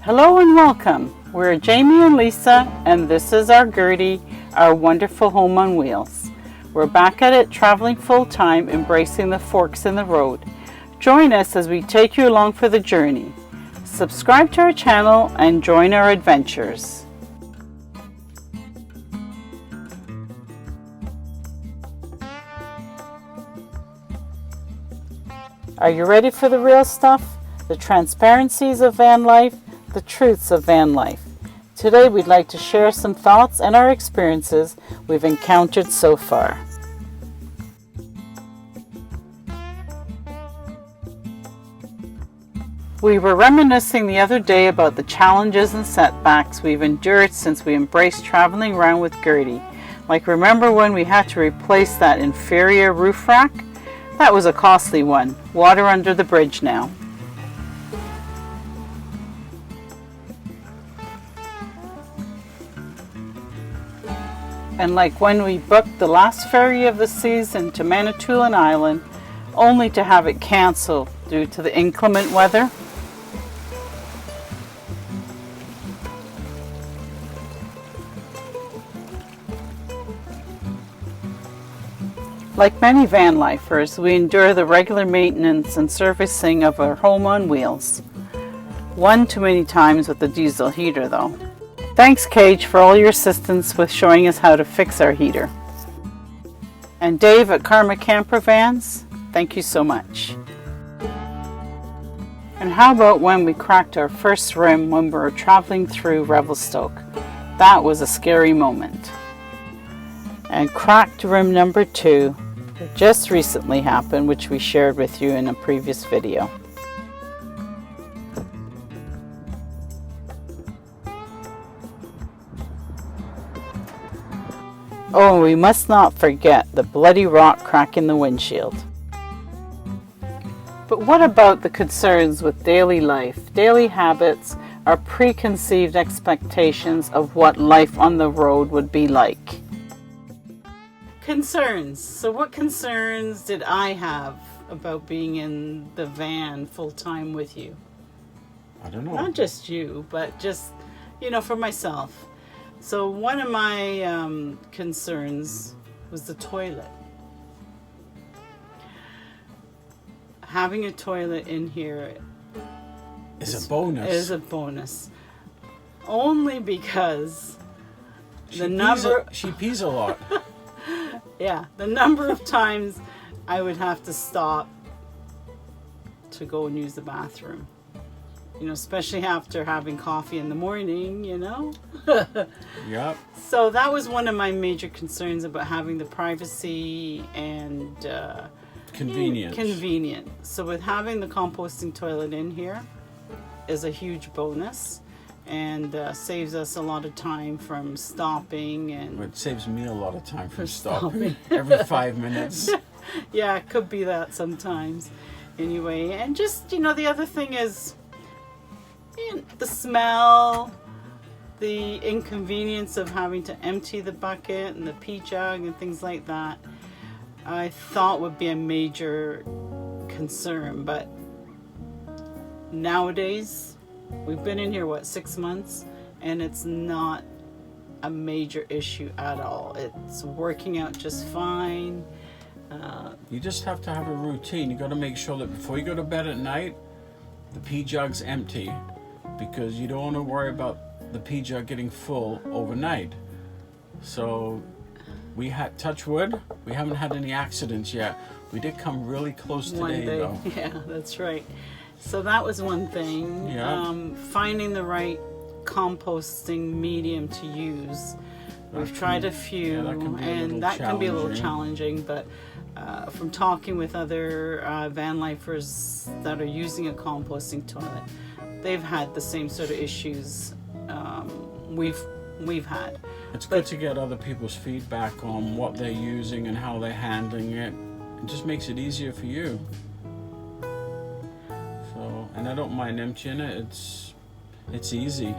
Hello and welcome. We're Jamie and Lisa, and this is our Gertie, our wonderful home on wheels. We're back at it, traveling full time, embracing the forks in the road. Join us as we take you along for the journey. Subscribe to our channel and join our adventures. Are you ready for the real stuff? The transparencies of van life, the truths of van life. Today we'd like to share some thoughts and our experiences we've encountered so far. We were reminiscing the other day about the challenges and setbacks we've endured since we embraced traveling around with Gertie. Like, remember when we had to replace that inferior roof rack? That was a costly one. Water under the bridge now. And like when we booked the last ferry of the season to Manitoulin Island, only to have it cancelled due to the inclement weather. Like many van lifers, we endure the regular maintenance and servicing of our home on wheels. One too many times with the diesel heater though. Thanks, Cage, for all your assistance with showing us how to fix our heater. And Dave at Karma Camper Vans, thank you so much. And how about when we cracked our first rim when we were traveling through Revelstoke? That was a scary moment. And cracked rim number 2 just recently happened, which we shared with you in a previous video. Oh, we must not forget the bloody rock crack in the windshield. But what about the concerns with daily life, daily habits, our preconceived expectations of what life on the road would be like? Concerns. So what concerns did I have about being in the van full time with you? I don't know. Not just you, but just, for myself. So one of my concerns was the toilet. Having a toilet in here is a bonus. Is a bonus. Only because she pees a lot. Yeah, the number of times I would have to stop to go and use the bathroom. Especially after having coffee in the morning, Yep. So that was one of my major concerns about having the privacy and convenient. So with having the composting toilet in here is a huge bonus and saves us a lot of time from stopping. And it saves me a lot of time from stopping every 5 minutes. Yeah, it could be that sometimes. Anyway, and just, the other thing is the smell, the inconvenience of having to empty the bucket and the pee jug and things like that, I thought would be a major concern. But nowadays, we've been in here, 6 months, and it's not a major issue at all. It's working out just fine. You just have to have a routine. You got to make sure that before you go to bed at night, the pee jug's empty, because you don't want to worry about the pee jug getting full overnight. So we had, touch wood, we haven't had any accidents yet. We did come really close today though. Yeah, that's right. So that was one thing. Yeah. Finding the right composting medium to use. We've tried a few, that can be a little challenging, but from talking with other van lifers that are using a composting toilet, they've had the same sort of issues we've had. It's good to get other people's feedback on what they're using and how they're handling it. It just makes it easier for you. So, and I don't mind emptying it. It's easy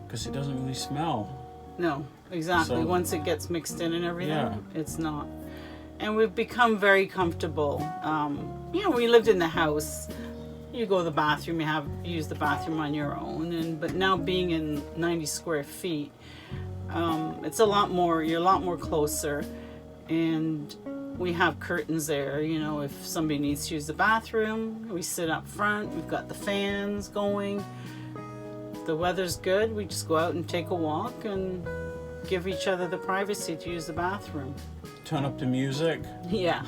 because it doesn't really smell. No, exactly. So, once it gets mixed in and everything, yeah. It's not. And we've become very comfortable. We lived in the house you go to the bathroom, you use the bathroom on your own. But now being in 90 square feet, it's you're a lot more closer, and we have curtains there. If somebody needs to use the bathroom, we sit up front. We've got the fans going. If the weather's good, we just go out and take a walk and give each other the privacy to use the bathroom. Turn up the music. Yeah.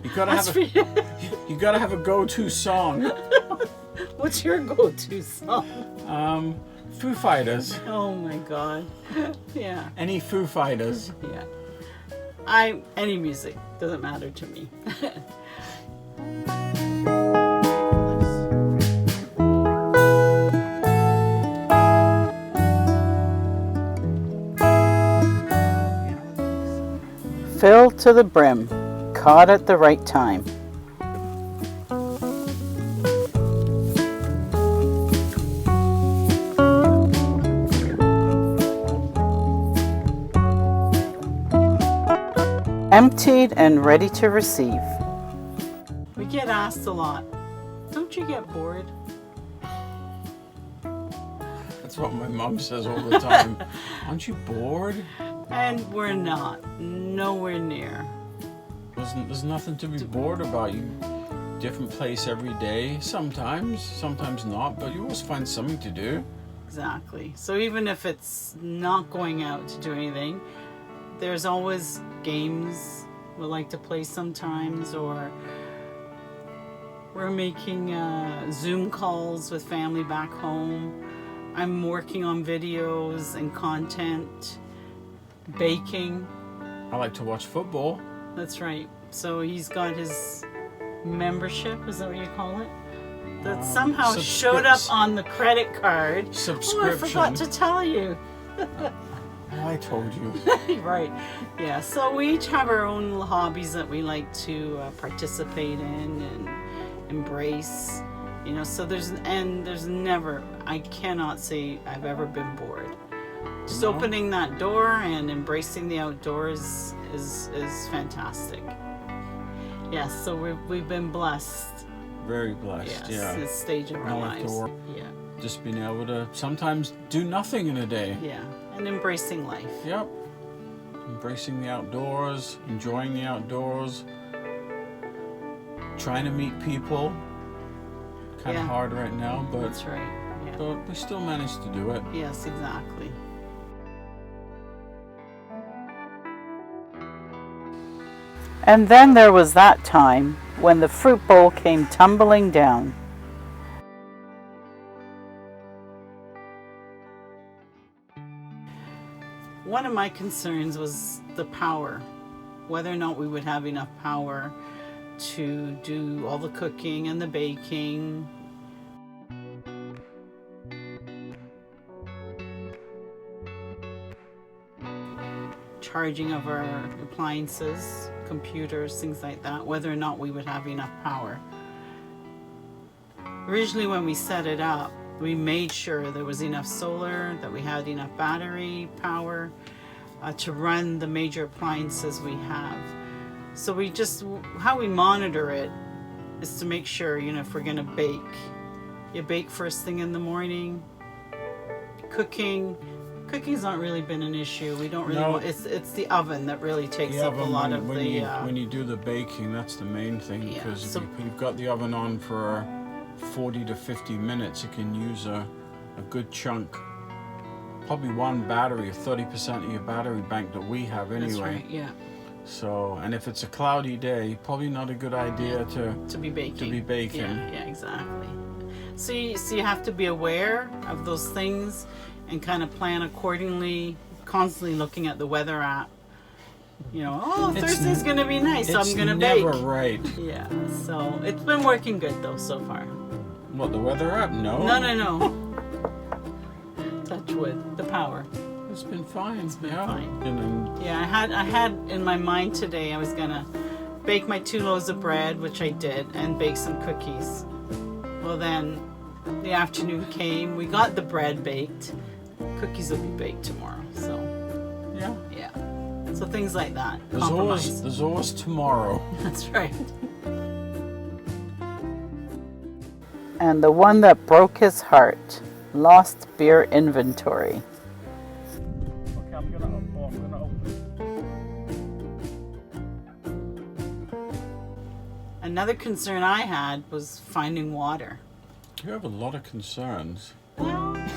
You gotta have a go-to song. What's your go-to song? Foo Fighters. Oh my God. Yeah. Any Foo Fighters. Yeah. Any music doesn't matter to me. Filled to the brim, caught at the right time. Emptied and ready to receive. We get asked a lot, don't you get bored? That's what my mom says all the time. Aren't you bored? And we're not. Nowhere near. There's nothing to be bored about. You different place every day. Sometimes not, but you always find something to do. Exactly. So even if it's not going out to do anything, there's always games we like to play sometimes, or we're making Zoom calls with family back home. I'm working on videos and content, baking. I like to watch football. That's right. So he's got his membership, is that what you call it? That somehow showed up on the credit card. Subscription. Oh, I forgot to tell you. I told you. Right. Yeah. So we each have our own little hobbies that we like to participate in and embrace. So there's never, I cannot say I've ever been bored. Just opening that door and embracing the outdoors is fantastic. Yes, so we've been blessed. Very blessed, yes, this stage of our lives. Yeah. Just being able to sometimes do nothing in a day. Yeah, and embracing life. Yep. Embracing the outdoors, enjoying the outdoors, trying to meet people. Kind of hard right now, but that's right. Yeah. But we still managed to do it. Yes, exactly. And then there was that time when the fruit bowl came tumbling down. One of my concerns was the power, whether or not we would have enough power to do all the cooking and the baking. Charging of our appliances, computers, things like that, whether or not we would have enough power. Originally when we set it up, we made sure there was enough solar, that we had enough battery power to run the major appliances we have. So how we monitor it is to make sure, if we're gonna bake, you bake first thing in the morning. Cooking's not really been an issue. We don't really it's the oven that really takes up a lot of the... When you do the baking, that's the main thing, because if you've got the oven on for 40 to 50 minutes, you can use a good chunk, probably one battery, 30% of your battery bank that we have anyway. That's right, yeah. So, and if it's a cloudy day, probably not a good idea to be baking. Yeah, exactly. So you have to be aware of those things and kind of plan accordingly, constantly looking at the weather app. Thursday's going to be nice, so I'm going to bake. It's never right. Yeah, so it's been working good though so far. What, the weather app? No. No. Touch wood, the power. It's been fine. It's been fine. And yeah, I had in my mind today I was going to bake my 2 loaves of bread, which I did, and bake some cookies. Well, then the afternoon came, we got the bread baked. Cookies will be baked tomorrow, so yeah. So things like that. There's always tomorrow. That's right. And the one that broke his heart, lost beer inventory. Okay, I'm gonna open. Another concern I had was finding water. You have a lot of concerns. Well, I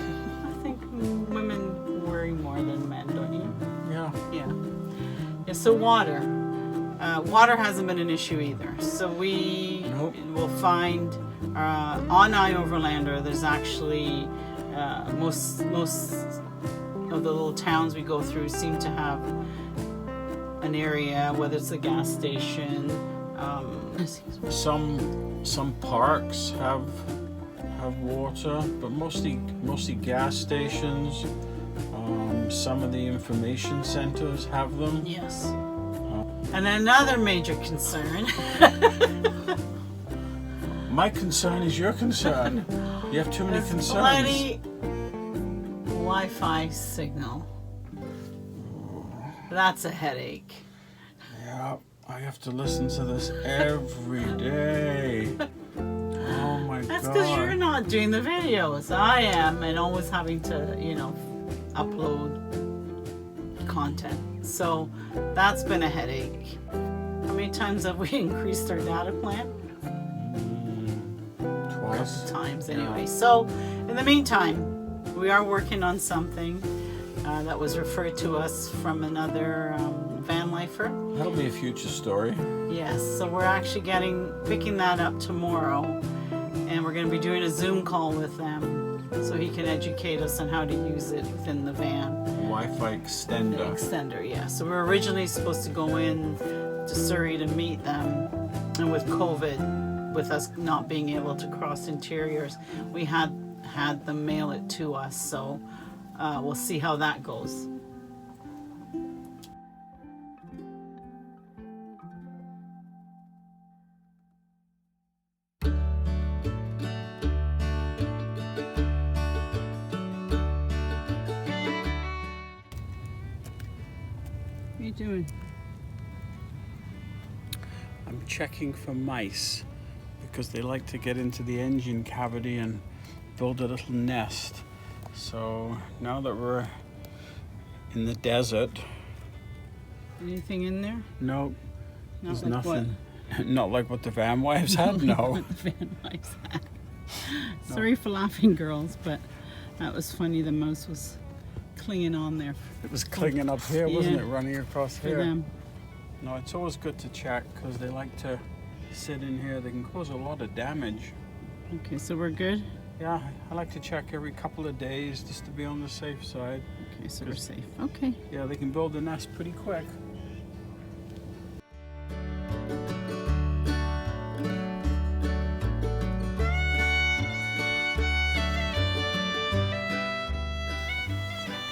think women worry more than men, don't you? Yeah. Yeah. Yeah, so water. Water hasn't been an issue either. So we will find on iOverlander, there's actually most of the little towns we go through seem to have an area, whether it's a gas station. Some parks have water, but mostly gas stations. Some of the information centers have them. Yes. And another major concern. My concern is your concern. You have too many concerns. Bloody Wi-Fi signal. That's a headache. Yeah, I have to listen to this every day. Oh my God. That's because you're not doing the videos. I am, and always having to, upload content. So that's been a headache. How many times have we increased our data plan? Twice. A couple times anyway. So in the meantime, we are working on something that was referred to us from another Vanlifer. That'll be a future story. Yes, so we're actually picking that up tomorrow, and we're going to be doing a Zoom call with them so he can educate us on how to use it within the van. Wi-Fi extender. The extender, yeah. So we were originally supposed to go in to Surrey to meet them, and with COVID, with us not being able to cross interiors, we had them mail it to us. So we'll see how that goes. What are you doing? I'm checking for mice because they like to get into the engine cavity and build a little nest. So now that we're in the desert. Anything in there? No, there's like nothing. Not like what the van wives had, no. What the van wives had. Sorry for laughing, girls, but that was funny. The mouse was clinging on there. It was clinging up here, wasn't it? Running across for here. them. No, it's always good to check because they like to sit in here. They can cause a lot of damage. Okay, so we're good? Yeah, I like to check every couple of days just to be on the safe side. Okay, so we're safe. Okay. Yeah, they can build a nest pretty quick.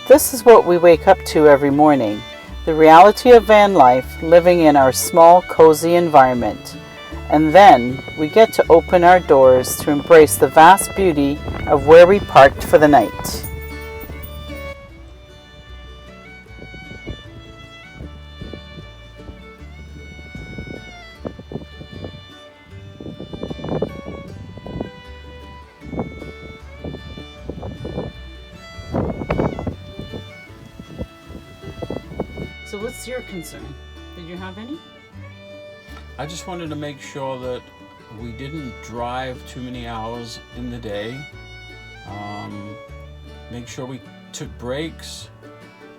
This is what we wake up to every morning. The reality of van life, living in our small, cozy environment. And then we get to open our doors to embrace the vast beauty of where we parked for the night. So what's your concern? Did you have any? I just wanted to make sure that we didn't drive too many hours in the day. Make sure we took breaks,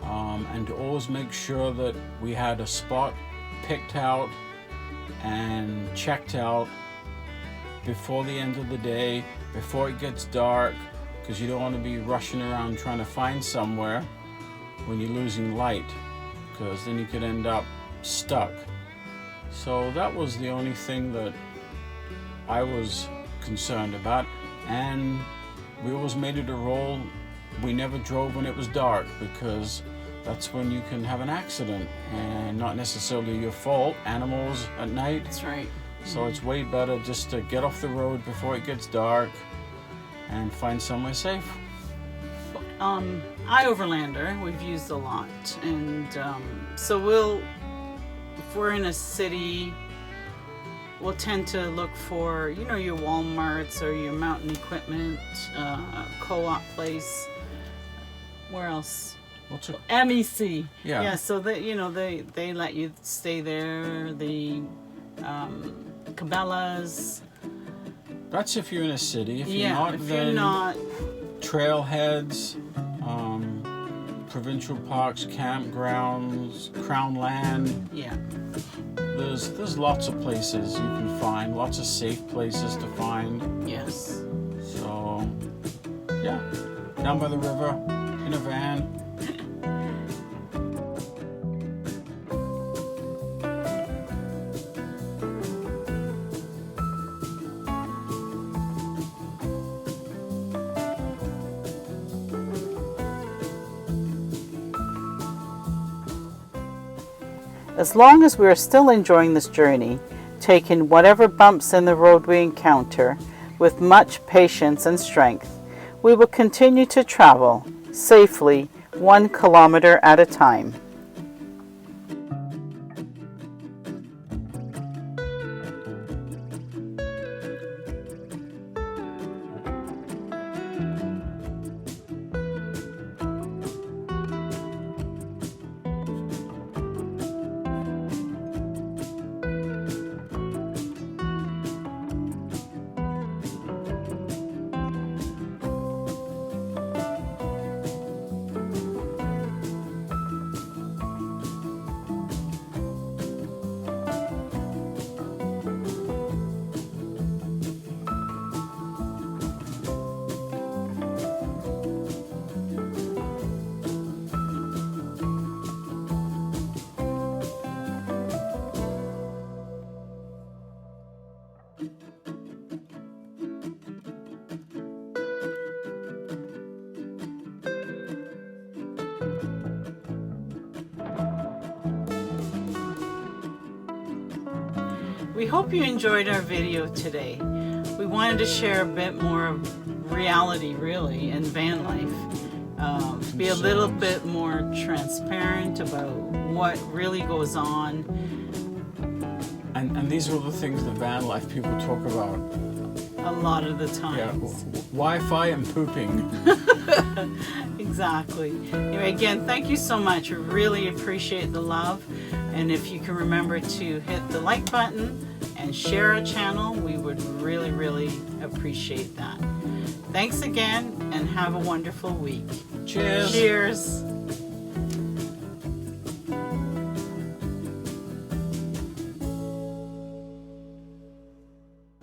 and to always make sure that we had a spot picked out and checked out before the end of the day, before it gets dark, because you don't want to be rushing around trying to find somewhere when you're losing light, because then you could end up stuck. So that was the only thing that I was concerned about, and we always made it a rule. We never drove when it was dark because that's when you can have an accident, and not necessarily your fault. Animals at night. That's right. So it's way better just to get off the road before it gets dark and find somewhere safe. iOverlander we've used a lot, and so if we're in a city we'll tend to look for, you know, your Walmarts or your Mountain Equipment co-op place. Where else? What's it? MEC. Yeah. Yeah, so they, you know, they let you stay there. The Cabela's. That's if you're in a city. If you're Yeah, not, if then you're not, trailheads, provincial parks, campgrounds, Crown Land. yeah. There's lots of places you can find, lots of safe places to find. Yes. So, yeah, down by the river, in a van. As long as we are still enjoying this journey, taking whatever bumps in the road we encounter with much patience and strength, we will continue to travel safely 1 kilometer at a time. We hope you enjoyed our video today. We wanted to share a bit more of reality, really, in van life. Be a little bit more transparent about what really goes on. And these are the things the van life people talk about. A lot of the Yeah, times. Wi-Fi and pooping. Exactly. Anyway, again, thank you so much. We really appreciate the love. And if you can remember to hit the like button and share our channel, we would really, really appreciate that. Thanks again and have a wonderful week. Cheers. Cheers.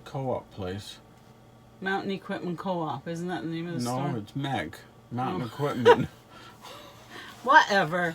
Co-op place. Mountain Equipment Co-op, isn't that the name of the store? No, it's MEG. Mountain Equipment. Whatever.